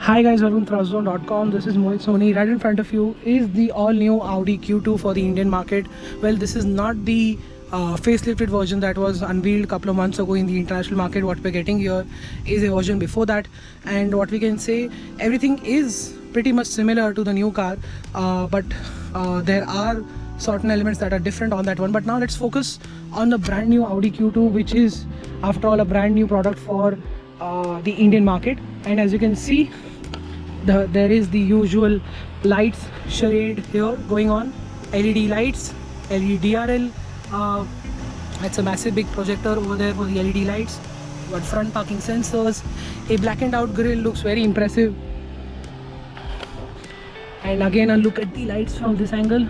Hi guys, welcome to Thrustzone.com. This is Mohit Soni. Right in front of you is the all-new Audi Q2 for the Indian market. Well, this is not the facelifted version that was unveiled a couple of months ago in the international market. What we're getting here is a version before that, and what we can say, everything is pretty much similar to the new car, but there are certain elements that are different on that one. But now let's focus on the brand new Audi Q2, which is after all a brand new product for the Indian market. And as you can see, there is the usual lights charade here going on. LED lights, LED DRL. It's a massive big projector over there for the LED lights. Got front parking sensors. A blackened out grille looks very impressive. And again, a look at the lights from this angle.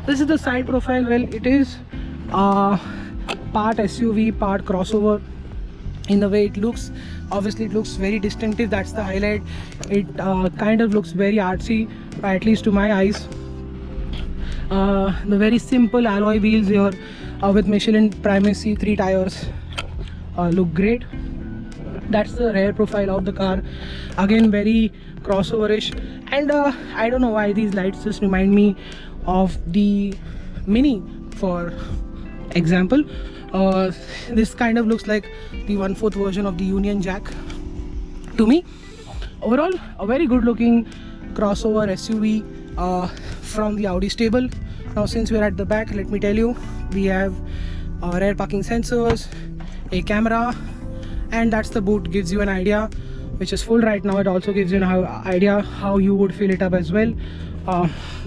This is the side profile. Well, it is part SUV, part crossover. In the way it looks, obviously it looks very distinctive. That's the highlight. It kind of looks very artsy, at least to my eyes. The very simple alloy wheels here with Michelin Primacy 3 tires look great. That's the rear profile of the car. Again, very crossover-ish. And I don't know why these lights just remind me of the Mini, for example. This kind of looks like the 1/4 version of the Union Jack to me. Overall, a very good looking crossover SUV from the Audi stable. Now, since we're at the back, let me tell you, we have rear parking sensors, a camera, and that's the boot. Gives you an idea, which is full right now. It also gives you an idea how you would fill it up as well.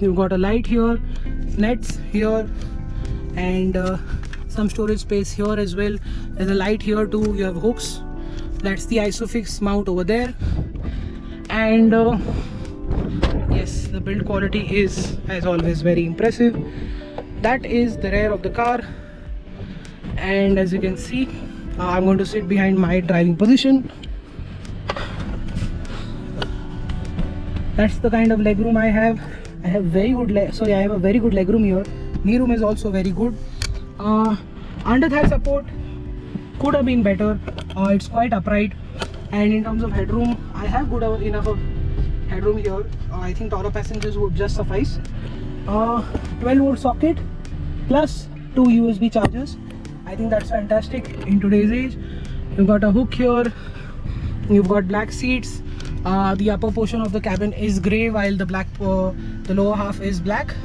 You've got a light here, nets here, and some storage space here as well. There's a light here too. You have hooks. That's the Isofix mount over there. And yes, the build quality is, as always, very impressive. That is the rear of the car. And as you can see, I'm going to sit behind my driving position. That's the kind of legroom I have. I have very good I have a very good legroom here. Knee room is also very good. Under thigh support could have been better. It's quite upright, and in terms of headroom, I have good enough of headroom here. I think taller passengers would just suffice. 12-volt socket plus 2 USB chargers. I think that's fantastic in today's age. You've got a hook here. You've got black seats. The upper portion of the cabin is grey, while the lower half is black.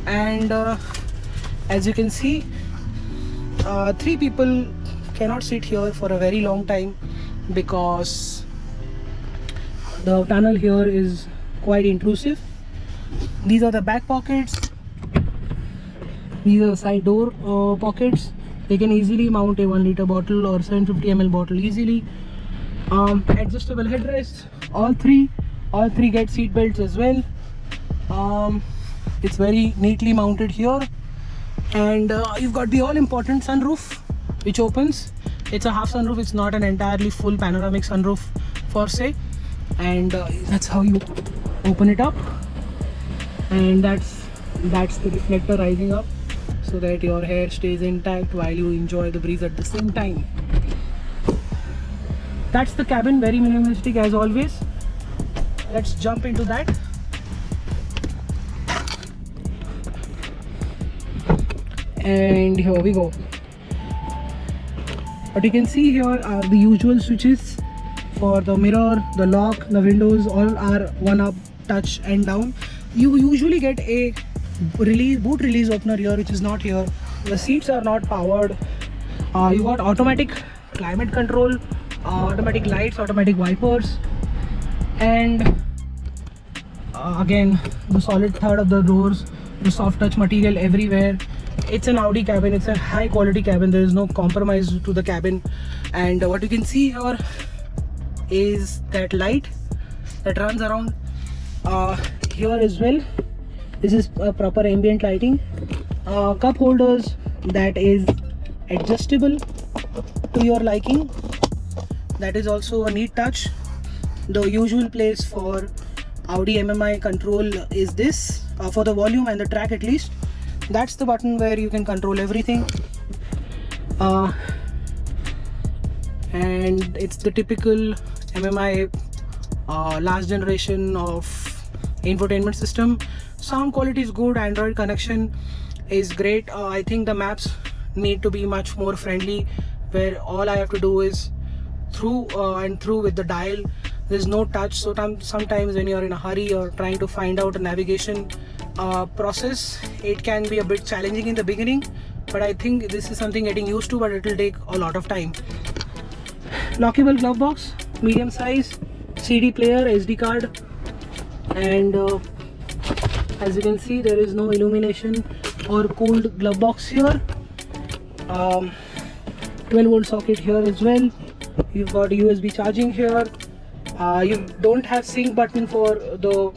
And as you can see, 3 people cannot sit here for a very long time because the panel here is quite intrusive. These are the back pockets. These are side door pockets. They can easily mount a 1-liter bottle or 750 ml bottle easily. Adjustable headrests. All three get seat belts as well. It's very neatly mounted here. And you've got the all-important sunroof, which opens. It's a half sunroof. It's not an entirely full panoramic sunroof per se. And that's how you open it up. And that's the reflector rising up, so that your hair stays intact while you enjoy the breeze at the same time. That's the cabin, very minimalistic as always. Let's jump into that. And here we go. What you can see here are the usual switches for the mirror, the lock, the windows. All are one up, touch and down. You usually get a boot release opener here, which is not here. The seats are not powered. You got automatic climate control, automatic lights, automatic wipers, and again, the solid third of the doors, the soft touch material everywhere. It's an Audi cabin. It's a high quality cabin. There is no compromise to the cabin. And what you can see here is that light that runs around here as well. This is a proper ambient lighting. Cup holders that is adjustable to your liking. That is also a neat touch. The usual place for Audi MMI control is this, for the volume and the track at least. That's the button where you can control everything. And it's the typical MMI last generation of infotainment system. Sound quality is good, Android connection is great. I think the maps need to be much more friendly, where all I have to do is through and through with the dial. There's no touch, so sometimes when you're in a hurry or trying to find out a navigation process, it can be a bit challenging in the beginning, but I think this is something getting used to, but it will take a lot of time. Lockable glove box, medium size, CD player, SD card, and as you can see, there is no illumination or cooled glove box here. 12-volt socket here as well. You've got USB charging here. You don't have sync button for the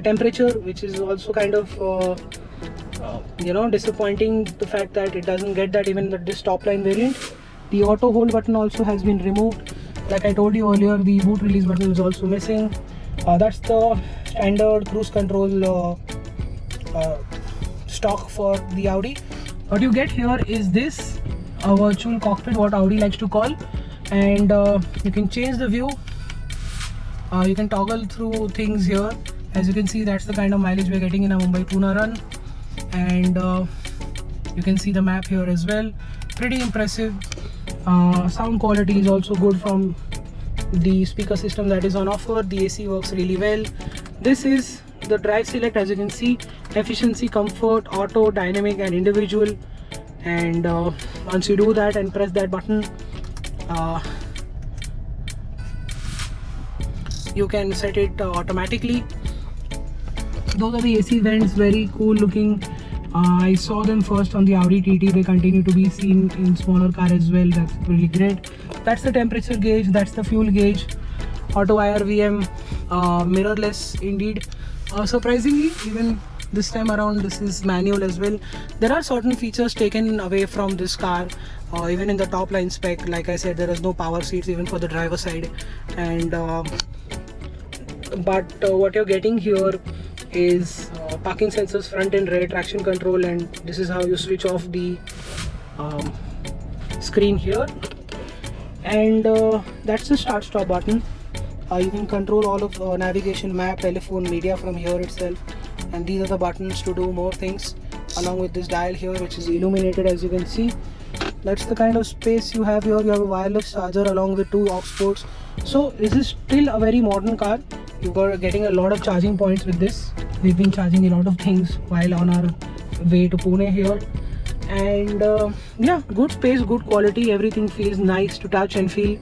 temperature, which is also kind of disappointing, the fact that it doesn't get that even in this top line variant. The auto hold button also has been removed. Like I told you earlier, the boot release button is also missing. That's the standard cruise control stock for the Audi. What you get here is this virtual cockpit, what Audi likes to call, and you can change the view. You can toggle through things here. As you can see, that's the kind of mileage we're getting in a Mumbai-Pune run, and you can see the map here as well. Pretty impressive. Sound quality is also good from the speaker system that is on offer. The AC works really well. This is the drive select. As you can see, efficiency, comfort, auto, dynamic and individual, and once you do that and press that button, you can set it automatically. Those are the AC vents, very cool looking. I saw them first on the Audi TT. They continue to be seen in smaller car as well. That's really great. That's the temperature gauge, that's the fuel gauge. Auto IRVM, mirrorless indeed. Surprisingly, even this time around, this is manual as well. There are certain features taken away from this car, even in the top line spec. Like I said, there is no power seats even for the driver side, and but what you're getting here is parking sensors, front and rear, traction control, and this is how you switch off the screen here. And that's the start stop button. You can control all of navigation, map, telephone, media from here itself, and these are the buttons to do more things, along with this dial here, which is illuminated, as you can see. That's the kind of space you have here. You have a wireless charger along with 2 aux ports. So this is still a very modern car. You're getting a lot of charging points with this. We've been charging a lot of things while on our way to Pune here, and yeah, good space, good quality. Everything feels nice to touch and feel.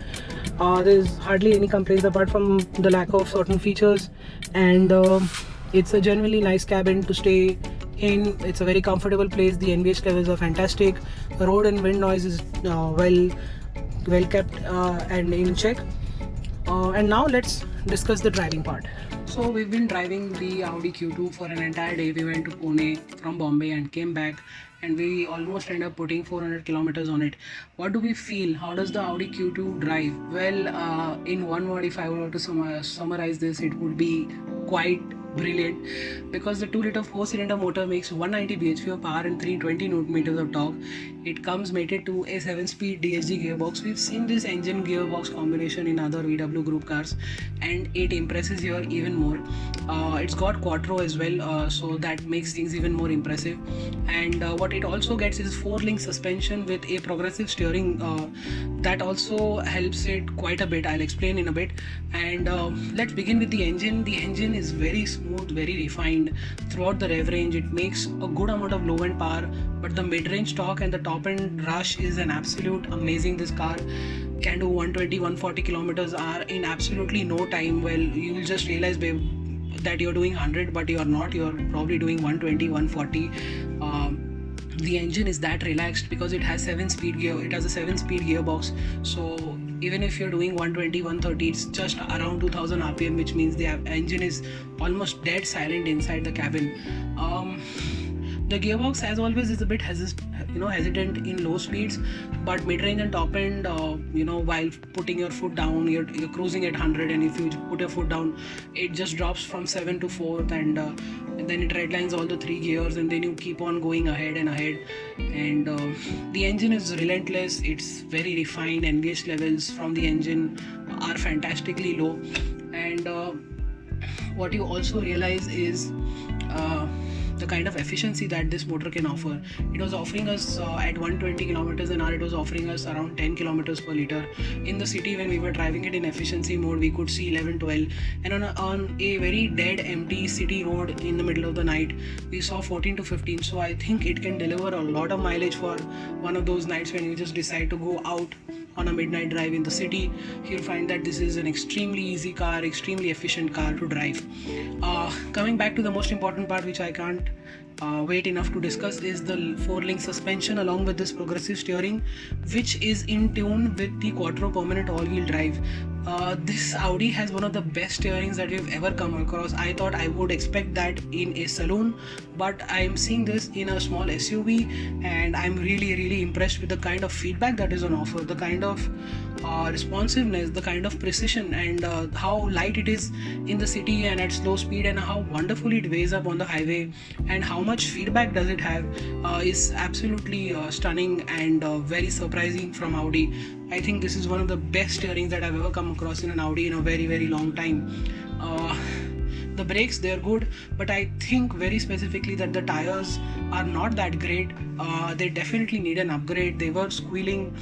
There's hardly any complaints apart from the lack of certain features, and it's a genuinely nice cabin to stay in. It's a very comfortable place. The NVH levels are fantastic. The road and wind noise is well kept and in check. And now let's discuss the driving part. So we've been driving the Audi Q2 for an entire day. We went to Pune from Bombay and came back, and we almost ended up putting 400 kilometers on it. What do we feel? How does the Audi Q2 drive? Well, in one word, if I were to summarize this, it would be quite brilliant, because the 2-liter 4-cylinder motor makes 190 bhp of power and 320 Nm of torque. It comes mated to a 7-speed DSG gearbox. We've seen this engine gearbox combination in other VW group cars, and it impresses here even more. It's got quattro as well, so that makes things even more impressive. And what it also gets is 4-link suspension with a progressive steering. That also helps it quite a bit. I'll explain in a bit. And let's begin with the engine. The engine is very smooth, very refined throughout the rev range. It makes a good amount of low end power, but the mid-range torque and the top end rush is an absolute amazing. This car can do 120-140 kilometers hour in absolutely no time. Well, you'll just realize, babe, that you're doing 100, but you're not. You're probably doing 120-140. The engine is that relaxed because it has 7-speed gear. It has a 7-speed gearbox, so even if you're doing 120-130, it's just around 2000 rpm, which means the engine is almost dead silent inside the cabin. The gearbox, as always, is a bit hesitant in low speeds, but mid-range and top end, while putting your foot down, you're cruising at 100, and if you put your foot down, it just drops from 7 to 4th, and then it redlines all the 3 gears, and then you keep on going ahead and ahead. And the engine is relentless. It's very refined. NVH levels from the engine are fantastically low. And what you also realize is the kind of efficiency that this motor can offer. It was offering us at 120 kilometers an hour, it was offering us around 10 kilometers per liter. In the city, when we were driving it in efficiency mode, we could see 11, 12. And on a very dead, empty city road in the middle of the night, we saw 14 to 15. So I think it can deliver a lot of mileage for one of those nights when you just decide to go out on a midnight drive in the city. You'll find that this is an extremely easy car, extremely efficient car to drive. Coming back to the most important part, which I can't wait enough to discuss, is the 4-link suspension along with this progressive steering, which is in tune with the Quattro permanent all-wheel drive. This Audi has one of the best steerings that we've ever come across. I thought I would expect that in a saloon, but I'm seeing this in a small SUV, and I'm really impressed with the kind of feedback that is on offer, the kind of responsiveness, the kind of precision, and how light it is in the city and at slow speed, and how wonderfully it weighs up on the highway, and how much feedback does it have is absolutely stunning and very surprising from Audi. I think this is one of the best steerings that I've ever come across in an Audi in a very long time. The brakes, they're good, but I think very specifically that the tires are not that great. They definitely need an upgrade. They were squealing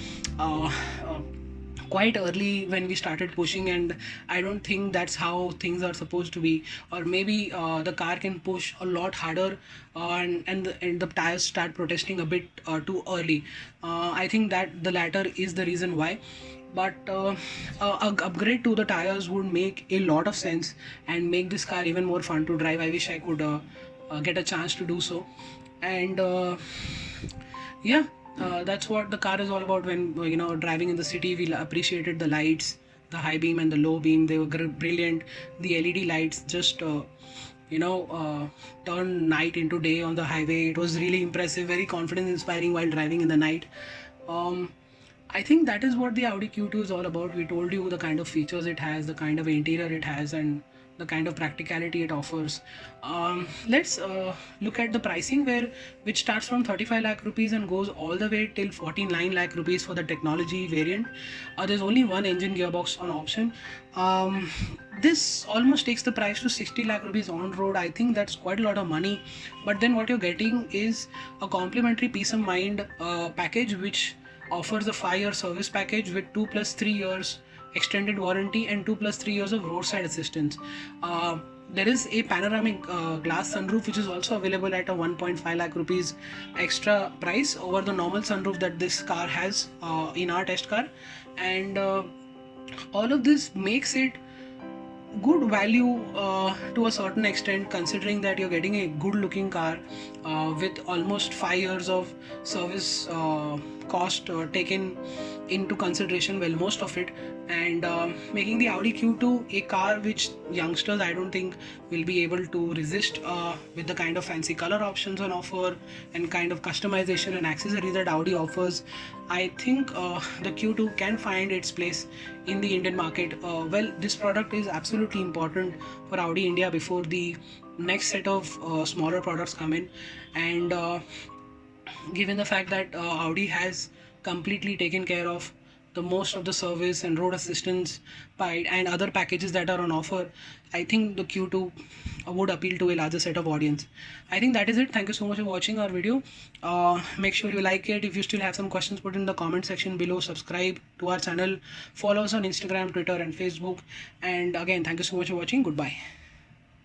quite early when we started pushing, and I don't think that's how things are supposed to be. Or maybe the car can push a lot harder, and the tires start protesting a bit too early. I think that the latter is the reason why. But a upgrade to the tires would make a lot of sense and make this car even more fun to drive. I wish I could get a chance to do so. And yeah, that's what the car is all about. When driving in the city, we appreciated the lights, the high beam and the low beam. They were brilliant. The LED lights just turn night into day on the highway. It was really impressive, very confidence inspiring while driving in the night. I think that is what the Audi Q2 is all about. We told you the kind of features it has, the kind of interior it has, and the kind of practicality it offers. Let's look at the pricing, which starts from 35 lakh rupees and goes all the way till 49 lakh rupees for the technology variant. There's only one engine gearbox on option. This almost takes the price to 60 lakh rupees on road. I think that's quite a lot of money, but then what you're getting is a complimentary peace of mind package, which offers a 5-year service package with 2 plus 3 years extended warranty and 2 plus 3 years of roadside assistance. There is a panoramic glass sunroof, which is also available at a 1.5 lakh rupees extra price over the normal sunroof that this car has in our test car. And all of this makes it good value to a certain extent, considering that you're getting a good looking car with almost 5 years of service cost taken into consideration, well, most of it, and making the Audi Q2 a car which youngsters, I don't think, will be able to resist with the kind of fancy color options on offer and kind of customization and accessories that Audi offers. I think the Q2 can find its place in the Indian market. Well, this product is absolutely important for Audi India before the next set of smaller products come in. And given the fact that Audi has completely taken care of the most of the service and road assistance and other packages that are on offer, I think the Q2 would appeal to a larger set of audience. I think that is it. Thank you so much for watching our video. Make sure you like it. If you still have some questions, put in the comment section below. Subscribe to our channel. Follow us on Instagram, Twitter and Facebook. And again, thank you so much for watching. Goodbye.